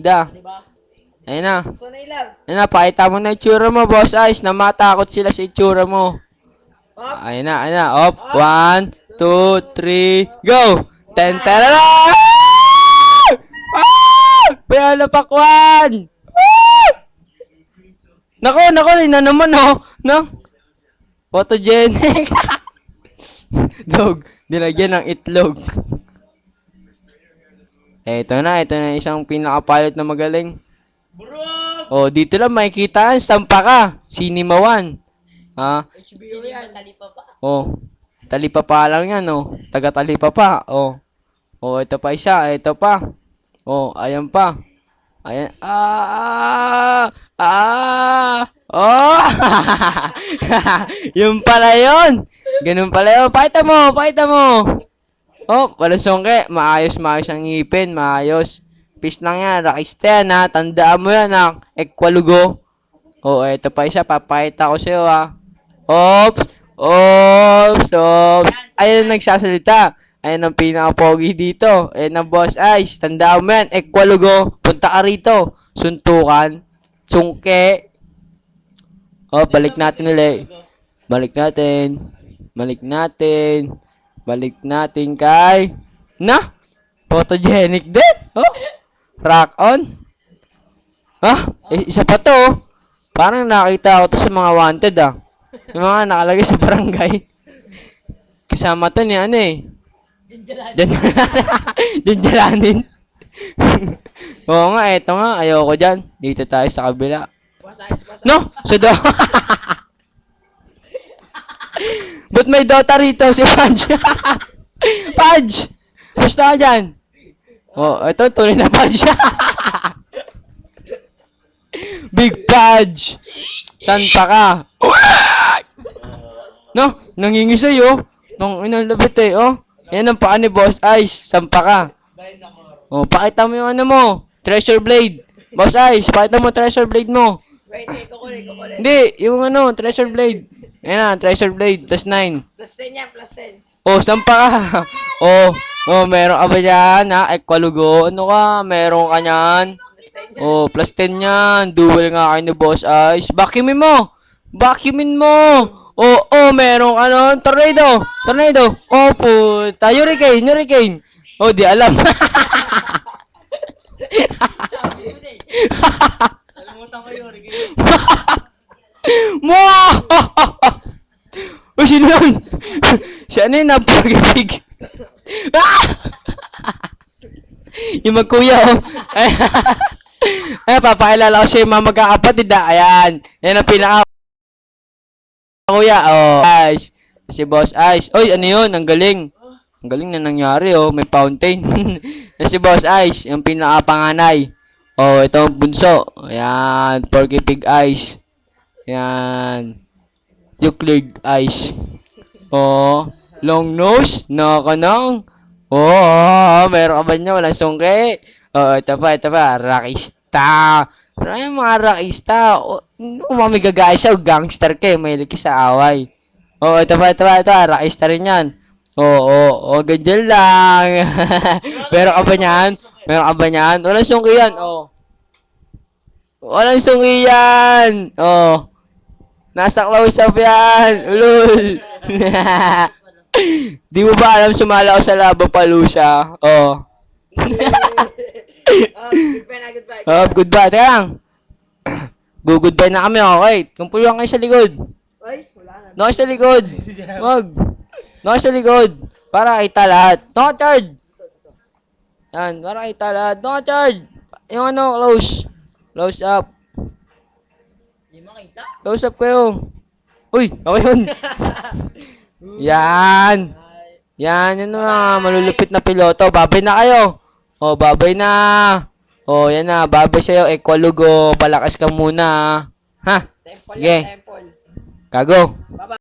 Diba? Ayun na. Sanay lang. Ayun na, pakita mo na itsura mo, Boss Ice. Na matakot sila sa itsura mo. Up. Ayun na, ayun na. Op, 1, 2, 3, go! Ten, tarara! Payala pakwan! Nako, ina naman, oh. No? Photogenic. Dog, nilagyan ng itlog. Ito na isang pinaka-pilot na magaling. Bro! Oh, dito lang makikita, sampa ka. Cinema 1. Ha? HBO yan. Talipa pa. Oh. Talipa pa lang yan, oh. Taga Talipa pa. Oh. Oh, ito pa isa, ito pa. Oh, ayan pa. Ayan. Oh! Yung pala yun. Ganun pala yun. Pakita mo. Oh, walang sungke. Maayos ang ngipin. Maayos. Peace lang yan. Rakista yan, ha. Tandaan mo yan, ha. Ekwalugo. Oh, ito pa isa. Papakita ko sa'yo, ha. Oops. Ayun nagsasalita. Ayun ang pinaka-pogi dito. Ayun ang Boss Ice. Tandaan mo yan. Ekwalugo. Punta ka rito. Suntukan. Sungke. Oh, balik natin ulit. Balik natin kay... Na! Photogenic din! Oh! Rock on! Isa pa to, oh. Parang nakita ko to sa mga wanted, ah. Yung mga nakalagay sa barangay. Kasama to ni ano, eh. Dinjalanin. Oo nga, eto nga. Ayoko dyan. Dito tayo sa kabila. No! Sudo! Ba't may Dota rito si Pudge? Pudge! Basta ka dyan. Oh, ito tuloy na Pudge. Big Pudge! San pa ka? No? Nangingisay, oh. Itong inalabit, eh, oh. Yan ang paa ni Boss Ice. San pa ka? Oh, pakita mo yung ano mo. Treasure Blade. Boss Ice, pakita mo treasure blade mo. Wait, kukunin. Hindi, yung ano, treasure blade. Ayan na, treasure blade, plus 9. Plus 10 yan, plus 10. Oh, saan pa ka? Meron ka ba yan, ha? Ekwalugo, ano ka? Meron ka yan? Plus 10 yan. Oh, plus 10 yan. Duel nga kayo ni Boss Ice. Vacuumin mo! Meron ka nun. Tornado. Oh, puta. Hurricane. Oh, di alam. Kalimutan ko yun. Oh, sino yun? Siya na yun, napagipig. Yung magkuya, oh. Papakilala ko siya yung mga magkakapatid, ah. Ayan. Yan ang pinaka kuya, oh. Ice. Si Boss Ice. Oy, ano yun? Ang galing. Ang galing na nangyari, oh. May fountain. Si Boss Ice, yung pinaka-panganay. Oh, ito ang bunso. Ayan. Porky Pig Ice. Ayan. Euclid Ice. Oh. Long nose. Nakanang. Oh, meron ka ba niya? Walang sungke. Oh, ito pa. Rockista. Pero yung mga rockista, umamigagaya siya, gangster ka eh. Mahilig ka sa away. Oh, ito pa. Rockista rin yan. Oh, ganyan lang. Meron ka ba niyan? Walang sungke yan. Oh. Walang sungke yan. Oh. Nasa close-up yan. Ulul. Di mo ba alam sumala ako sa Lollapalooza? Oh. Goodbye. Oh, goodbye. Teka lang. Goodbye na kami, okay? Kumpul lang kayo sa likod. Ay, wala na. No, sa likod. Wag. No, sa likod. Para kita lahat. No, charge. Yan, para kita lahat. No, charge. Yung ano, close. Close up. Di makita? Close up kayo. Uy, ako yun. Yan. Yan mga malulupit na piloto. Babay na kayo. Oh, babay na. Oh, yan na. Babay sa'yo. Ekwalugo. Palakas ka muna. Ha? Temple Sige. Temple. Gago. Bye-bye.